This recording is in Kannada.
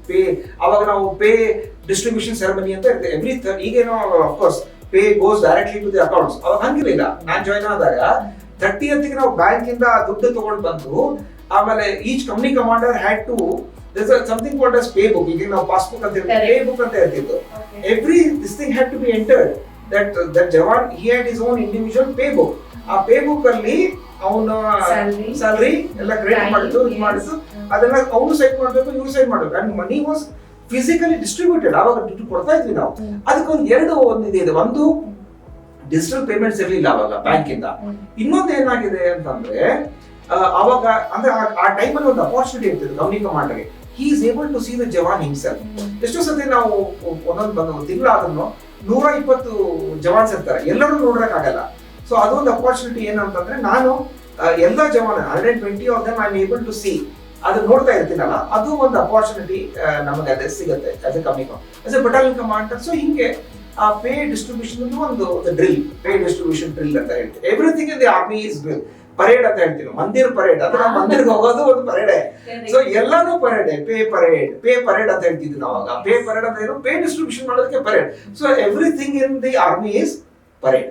ಪೇ ಅವಾಗ ನಾವು ಪೇ ಡಿಸ್ಟ್ರಿಬ್ಯೂಷನ್ ಸೆರೆಮನಿ ಅಂತ ಇರ್ತದೆ ಎವ್ರಿ ಈಗೇನೋ of course pay goes directly to the accounts. ಅವಾಗ ಹಂಗಿರ್ಲಿಲ್ಲ. ನಾನ್ ಜಾಯ್ನ್ ಆದಾಗ 30th ನಾವು ಬ್ಯಾಂಕ್ ಇಂದ ದುಡ್ಡು ತಗೊಂಡು ಬಂದು ಆಮೇಲೆ each company commander had to something called as pay book. ಈಗ ನಾವು ಪಾಸ್ಬುಕ್ ಅಂತ ಇರ್ತೀವಿ, ಪೇ ಬುಕ್ ಅಂತ ಇರ್ತಿತ್ತು. Every this thing had to be entered. That jawan he had his own individual pay book. ಆ ಪೇ ಬುಕ್ ಅಲ್ಲಿ ಅವನ ಸ್ಯಾಲರಿ ಎಲ್ಲ ಕ್ರೆಡಿಟ್ ಮಾಡಿದ್ದು ಇದು ಮಾಡಿದ್ದು ಅದನ್ನ ಅವನು ಸೈನ್ ಮಾಡ್ಬೇಕು, ಇವ್ರು ಸೈನ್ ಮಾಡ್ಬೇಕು. And money was physically distributed. ಆವಾಗ ದುಡ್ಡು ಕೊಡ್ತಾ ಇದ್ವಿ ನಾವು. ಅದಕ್ಕೊಂದು ಒಂದು ಇದೆ. ಒಂದು ಡಿಜಿಟಲ್ ಪೇಮೆಂಟ್ಸ್ ಇರಲಿಲ್ಲ ಅವಾಗ ಬ್ಯಾಂಕ್ ಇಂದ. ಇನ್ನೊಂದು ಏನಾಗಿದೆ ಅಂತಂದ್ರೆ ಅವಾಗ ಅಂದ್ರೆ ಆ ಟೈಮಲ್ಲಿ ಒಂದು ಅಪಾರ್ಚುನಿಟಿ ಇರ್ತಿತ್ತು ಕಂಪ್ನಿ ಕಮಾಂಡರ್ಗೆ. He is able to see the jawan himself. ಎಷ್ಟೋ ಸತಿ ನಾವು ಒಂದೊಂದು ತಿಂಗಳಾದ್ರೂ 120 ಜವಾನ್ಸ್ ಇರ್ತಾರೆ, ಎಲ್ಲರೂ ನೋಡಕ್ಕಾಗಲ್ಲ. ಸೊ ಅದೊಂದು ಅಪಾರ್ಚುನಿಟಿ ಏನಂತಂದ್ರೆ ನಾನು ಎಲ್ಲ jawan 120 of them I am able to see, ಅದು ನೋಡ್ತಾ ಇರ್ತೀನಲ್ಲ, ಅದು ಒಂದು ಅಪಾರ್ಚುನಿಟಿ ನಮಗೆ ಅದೇ ಸಿಗುತ್ತೆ as a company as a battalion commander. So ಹಿಂಗೆ ಆ ಪೇ ಡಿಸ್ಟ್ರಿಬ್ಯೂಷನ್ ಒಂದು ಡ್ರಿಲ್, ಪೇ ಡಿಸ್ಟ್ರಿಬ್ಯೂಷನ್ ಡ್ರಿಲ್ ಅಂತ ಹೇಳ್ತೀವಿ. Everything in the army is parade ಅಂತ ಹೇಳ್ತೀವಿ. ಮಂದಿರ್ ಪರೇಡ್ ಅಂದ್ರೆ ಮಂದಿರ್ಗೆ ಹೋಗೋದು ಒಂದು ಪರೇಡೆ. ಸೊ ಎಲ್ಲಾನು ಪರೇಡೆ. ಪೇ ಪರೇಡ್ ಅಂತ ಹೇಳ್ತಿದ್ವಿ ನಾವಾಗ. ಪೇ ಪರೇಡ್ ಅಂದ್ರೆ ಏನು? ಪೇ ಡಿಸ್ಟ್ರಿಬ್ಯೂಷನ್ ಮಾಡೋದಕ್ಕೆ parade. So everything in the army is parade.